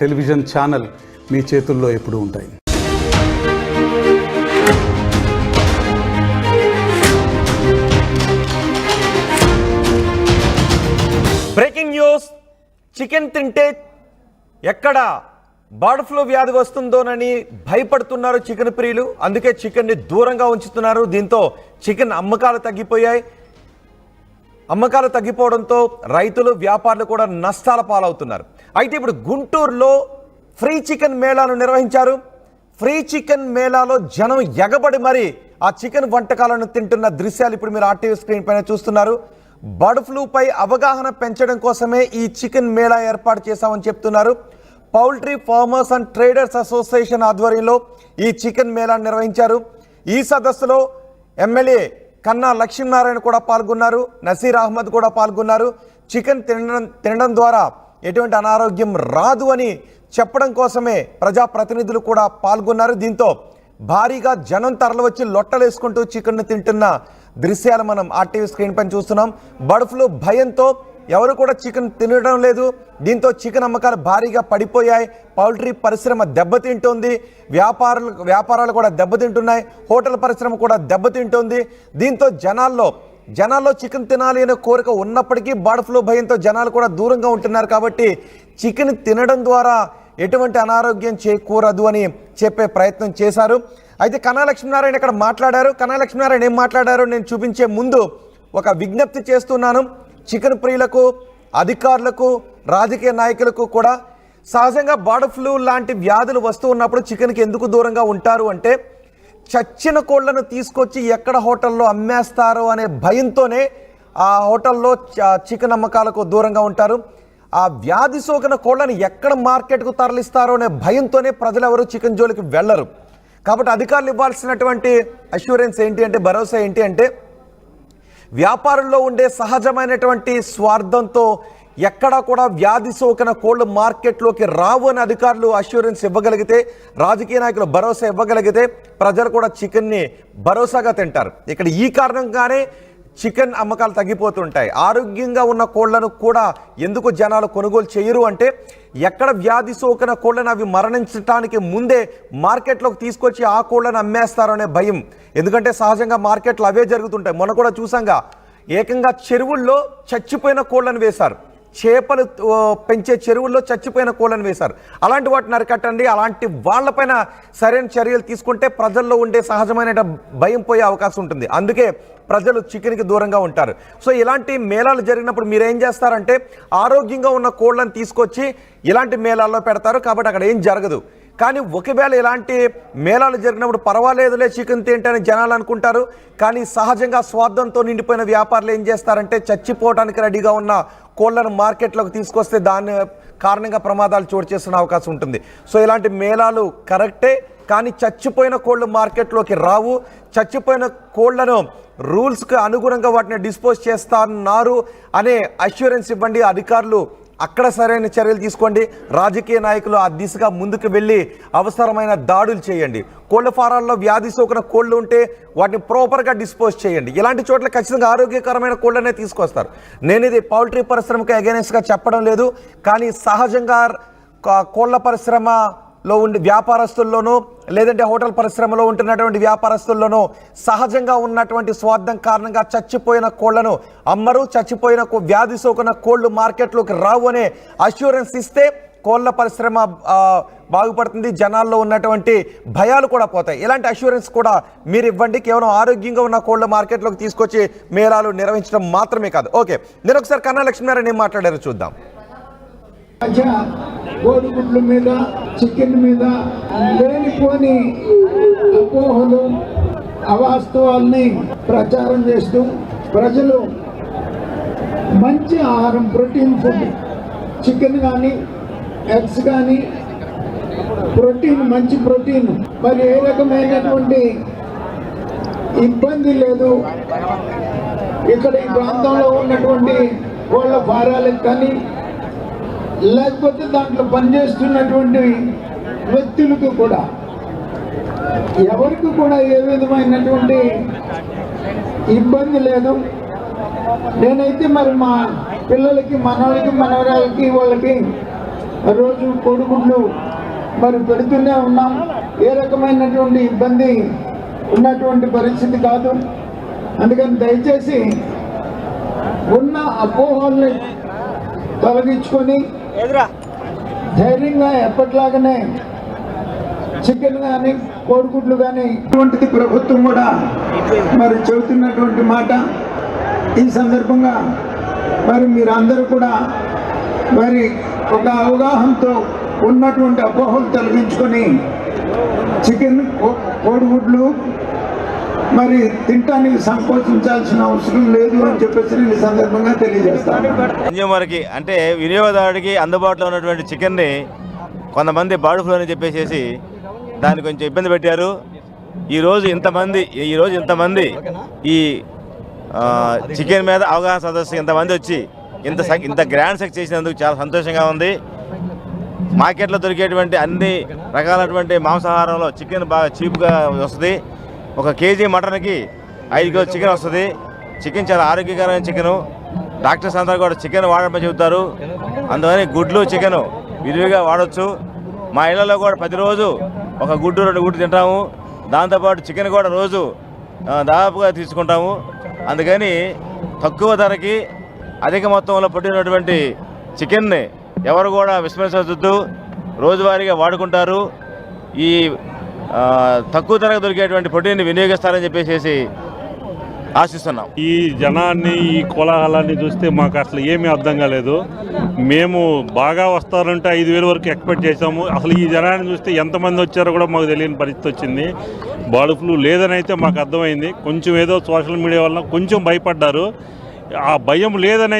Television channel మీ చేతుల్లో ఎప్పుడూ ఉంటాయి. Breaking news. చికెన్ తింటే ఎక్కడ బర్డ్ ఫ్లూ వ్యాధి వస్తుందోనని భయపడుతున్నారు చికెన్ ప్రియులు. అందుకే చికెన్ని దూరంగా ఉంచుతున్నారు. దీంతో చికెన్ అమ్మకాలు తగ్గిపోయాయి. అమ్మకాలు తగ్గిపోవడంతో రైతులు, వ్యాపారులు కూడా నష్టాల పాలవుతున్నారు. అయితే ఇప్పుడు గుంటూరులో ఫ్రీ చికెన్ మేళాను నిర్వహించారు. ఫ్రీ చికెన్ మేళాలో జనం ఎగబడి మరి ఆ చికెన్ వంటకాలను తింటున్న దృశ్యాలు ఇప్పుడు మీరు ఆర్టీవీ స్క్రీన్ పైన చూస్తున్నారు. బర్డ్ ఫ్లూపై అవగాహన పెంచడం కోసమే ఈ చికెన్ మేళా ఏర్పాటు చేశామని చెప్తున్నారు. Poultry farmers and traders association ఆధ్వర్యంలో ఈ చికెన్ మేళాను నిర్వహించారు. ఈ సదస్సులో ఎమ్మెల్యే కన్నా లక్ష్మీనారాయణ కూడా పాల్గొన్నారు. నసీర్ అహ్మద్ కూడా పాల్గొన్నారు. చికెన్ తినడం ద్వారా ఎటువంటి అనారోగ్యం రాదు అని చెప్పడం కోసమే ప్రజాప్రతినిధులు కూడా పాల్గొన్నారు. దీంతో భారీగా జనం తరలివచ్చి లొట్టలేసుకుంటూ చికెన్ తింటున్న దృశ్యాలు మనం ఆర్టీవీ స్క్రీన్ పైన చూస్తున్నాం. బర్డ్ ఫ్లూ భయంతో ఎవరు కూడా చికెన్ తినడం లేదు. దీంతో చికెన్ అమ్మకాలు భారీగా పడిపోయాయి. పౌల్ట్రీ పరిశ్రమ దెబ్బతింటోంది. వ్యాపారాలు కూడా దెబ్బతింటున్నాయి. హోటల్ పరిశ్రమ కూడా దెబ్బతింటోంది. దీంతో జనాల్లో చికెన్ తినాలి అనే కోరిక ఉన్నప్పటికీ బర్డ్ ఫ్లూ భయంతో జనాలు కూడా దూరంగా ఉంటున్నారు. కాబట్టి చికెన్ తినడం ద్వారా ఎటువంటి అనారోగ్యం చేకూరదు అని చెప్పే ప్రయత్నం చేశారు. అయితే కన్నా లక్ష్మీనారాయణ ఇక్కడ మాట్లాడారు. కన్నా లక్ష్మీనారాయణ ఏం మాట్లాడారో నేను చూపించే ముందు ఒక విజ్ఞప్తి చేస్తున్నాను. చికెన్ ప్రియులకు, అధికారులకు, రాజకీయ నాయకులకు కూడా సహజంగా బర్డ్ ఫ్లూ లాంటి వ్యాధులు వస్తూ ఉన్నప్పుడు చికెన్కి ఎందుకు దూరంగా ఉంటారు అంటే చచ్చిన కోళ్లను తీసుకొచ్చి ఎక్కడ హోటల్లో అమ్మేస్తారో అనే భయంతోనే ఆ హోటల్లో చికెన్ అమ్మకాలకు దూరంగా ఉంటారు. ఆ వ్యాధి సోకిన కోళ్లను ఎక్కడ మార్కెట్కు తరలిస్తారో అనే భయంతోనే ప్రజలు ఎవరు చికెన్ జోలికి వెళ్ళరు. కాబట్టి అధికారులు ఇవ్వాల్సినటువంటి అష్యూరెన్స్ ఏంటి అంటే, భరోసా ఏంటి అంటే, వ్యాపారంలో ఉండే సహజమైనటువంటి స్వార్థంతో ఎక్కడా కూడా వ్యాధి సోకిన కోళ్లు మార్కెట్లోకి రావు అని అధికారులు అష్యూరెన్స్ ఇవ్వగలిగితే, రాజకీయ నాయకులు భరోసా ఇవ్వగలిగితే ప్రజలు కూడా చికెన్ని భరోసాగా తింటారు. ఇక్కడ ఈ కారణంగానే చికెన్ అమ్మకాలు తగ్గిపోతుంటాయి. ఆరోగ్యంగా ఉన్న కోళ్లను కూడా ఎందుకు జనాలు కొనుగోలు చేయరు అంటే, ఎక్కడ వ్యాధి సోకిన కోళ్లను అవి మరణించడానికి ముందే మార్కెట్లోకి తీసుకొచ్చి ఆ కోళ్లను అమ్మేస్తారు అనే భయం. ఎందుకంటే సహజంగా మార్కెట్లో అవే జరుగుతుంటాయి. మొన్న కూడా చూసాంగా, ఏకంగా చెరువుల్లో చచ్చిపోయిన కోళ్లను వేశారు. చేపలు పెంచే చెరువుల్లో చచ్చిపోయిన కోళ్లను వేశారు. అలాంటి వాటిని అరికట్టండి. అలాంటి వాళ్ళపైన సరైన చర్యలు తీసుకుంటే ప్రజల్లో ఉండే సహజమైన భయం పోయే అవకాశం ఉంటుంది. అందుకే ప్రజలు చికెన్కి దూరంగా ఉంటారు. సో ఇలాంటి మేళాలు జరిగినప్పుడు మీరేం చేస్తారంటే, ఆరోగ్యంగా ఉన్న కోళ్లను తీసుకొచ్చి ఇలాంటి మేళాల్లో పెడతారు. కాబట్టి అక్కడ ఏం జరగదు. కానీ ఒకవేళ ఇలాంటి మేళాలు జరిగినప్పుడు పర్వాలేదులే చికెన్ తింటని జనాలు అనుకుంటారు. కానీ సహజంగా స్వార్థంతో నిండిపోయిన వ్యాపారులు ఏం చేస్తారంటే, చచ్చిపోవడానికి రెడీగా ఉన్న కోళ్లను మార్కెట్లోకి తీసుకొస్తే దాని కారణంగా ప్రమాదాలు చోటు చేసుకునే అవకాశం ఉంటుంది. సో ఇలాంటి మేళాలు కరెక్టే, కానీ చచ్చిపోయిన కోళ్ళు మార్కెట్లోకి రావు. చచ్చిపోయిన కోళ్లను రూల్స్కి అనుగుణంగా వాటిని డిస్పోజ్ చేస్తున్నారు అనే అష్యూరెన్స్ ఇవ్వండి. అధికారులు అక్కడ సరైన చర్యలు తీసుకోండి. రాజకీయ నాయకులు ఆ దిశగా ముందుకు వెళ్ళి అవసరమైన దాడులు చేయండి. కోళ్ల ఫారాల్లో వ్యాధి సోకిన కోళ్ళు ఉంటే వాటిని ప్రాపర్గా డిస్పోజ్ చేయండి. ఇలాంటి చోట్ల ఖచ్చితంగా ఆరోగ్యకరమైన కోళ్ళనే తీసుకొస్తారు. నేను ఇది పౌల్ట్రీ పరిశ్రమకు అగైనెస్ట్గా చెప్పడం లేదు. కానీ సహజంగా కోళ్ల పరిశ్రమలో ఉండే వ్యాపారస్తుల్లోనూ, లేదంటే హోటల్ పరిశ్రమలో ఉంటున్నటువంటి వ్యాపారస్తుల్లోనూ సహజంగా ఉన్నటువంటి స్వార్థం కారణంగా చచ్చిపోయిన కోళ్లను అమ్మరు. చచ్చిపోయిన వ్యాధి సోకిన కోళ్లు మార్కెట్లోకి రావు అనే అష్యూరెన్స్ ఇస్తే కోళ్ల పరిశ్రమ బాగుపడుతుంది. జనాల్లో ఉన్నటువంటి భయాలు కూడా పోతాయి. ఇలాంటి అష్యూరెన్స్ కూడా మీరు ఇవ్వండి. కేవలం ఆరోగ్యంగా ఉన్న కోళ్ల మార్కెట్లోకి తీసుకొచ్చి మేళాలు నిర్వహించడం మాత్రమే కాదు. ఓకే, నేను ఒకసారి కన్నా లక్ష్మీనారాయణ ఏం మాట్లాడారో చూద్దాం. కోడిగుడ్ల మీద, చికెన్ మీద లేనిపోని అపోహలు, అవాస్తవాల్ని ప్రచారం చేస్తూ ప్రజలు మంచి ఆహారం, ప్రోటీన్ ఫుడ్, చికెన్ కానీ, ఎగ్స్ కానీ, ప్రోటీన్, మంచి ప్రోటీన్, మరి ఏ రకమైనటువంటి ఇబ్బంది లేదు. ఇక్కడ ఈ ప్రాంతంలో ఉన్నటువంటి కోళ్ళ ఫారాలకు కానీ, లేకపోతే దాంట్లో పనిచేస్తున్నటువంటి వ్యక్తులకు కూడా ఎవరికి కూడా ఏ విధమైనటువంటి ఇబ్బంది లేదు. నేనైతే మరి మా పిల్లలకి, మనవరాలకి, వాళ్ళకి రోజు కోడిగుడ్లు మరి పెడుతూనే ఉన్నాం. ఏ రకమైనటువంటి ఇబ్బంది ఉన్నటువంటి పరిస్థితి కాదు. అందుకని దయచేసి ఉన్న అపోహల్ని తొలగించుకొని ధైర్యంగా ఎప్పట్లాగానే చికెన్ కానీ కోడిగుడ్లు కానీ ఇటువంటిది ప్రభుత్వం కూడా మరి చెబుతున్నటువంటి మాట. ఈ సందర్భంగా మరి మీరందరూ కూడా మరి ఒక అవగాహనతో ఉన్నటువంటి అపోహలు తొలగించుకొని చికెన్ కోడిగుడ్లు మరి తినటానికి సంకోచించాల్సిన అవసరం లేదు అని చెప్పేసి నేను ఈ సందర్భంగా తెలియజేస్తాను. కన్జ్యూమర్కి అంటే వినియోగదారుడికి అందుబాటులో ఉన్నటువంటి చికెన్ని కొంతమంది బర్డ్ ఫ్లూ అని చెప్పేసి దాన్ని కొంచెం ఇబ్బంది పెట్టారు. ఈరోజు ఇంతమంది ఈ చికెన్ మీద అవగాహన సదస్సు ఇంతమంది వచ్చి ఇంత గ్రాండ్ సెక్స్ చేసినందుకు చాలా సంతోషంగా ఉంది. మార్కెట్లో దొరికేటువంటి అన్ని రకాలైనటువంటి మాంసాహారంలో చికెన్ బాగా చీప్గా వస్తుంది. 1 కేజీ మటన్కి 5 కిలో చికెన్ వస్తుంది. చికెన్ చాలా ఆరోగ్యకరమైన చికెను. డాక్టర్స్ అందరూ కూడా చికెన్ వాడమని చెబుతారు. అందుకని గుడ్లు చికెను విరివిగా వాడచ్చు. మా ఇళ్లలో కూడా ప్రతిరోజు 1 గుడ్డు 2 గుడ్డు తింటాము. దాంతోపాటు చికెన్ కూడా రోజు దాదాపుగా తీసుకుంటాము. అందుకని తక్కువ ధరకి అధిక మొత్తంలో పట్టినటువంటి చికెన్ని ఎవరు కూడా విస్మరించవద్దు. రోజువారీగా వాడుకుంటారు. ఈ తక్కువ ధరకు దొరికేటువంటి ప్రోటీన్ని వినియోగిస్తారని చెప్పేసి ఆశిస్తున్నాం. ఈ జనాన్ని ఈ కోలాహలాన్ని చూస్తే మాకు అసలు ఏమీ అర్థం కాలేదు. మేము బాగా వస్తారంటే 5,000 వరకు ఎక్స్పెక్ట్ చేసాము. అసలు ఈ జనాన్ని చూస్తే ఎంతమంది వచ్చారో కూడా మాకు తెలియని పరిస్థితి వచ్చింది. బర్డ్ ఫ్లూ లేదని అయితే మాకు అర్థమైంది. కొంచెం ఏదో సోషల్ మీడియా వల్ల కొంచెం భయపడ్డారు. ఆ భయం లేదని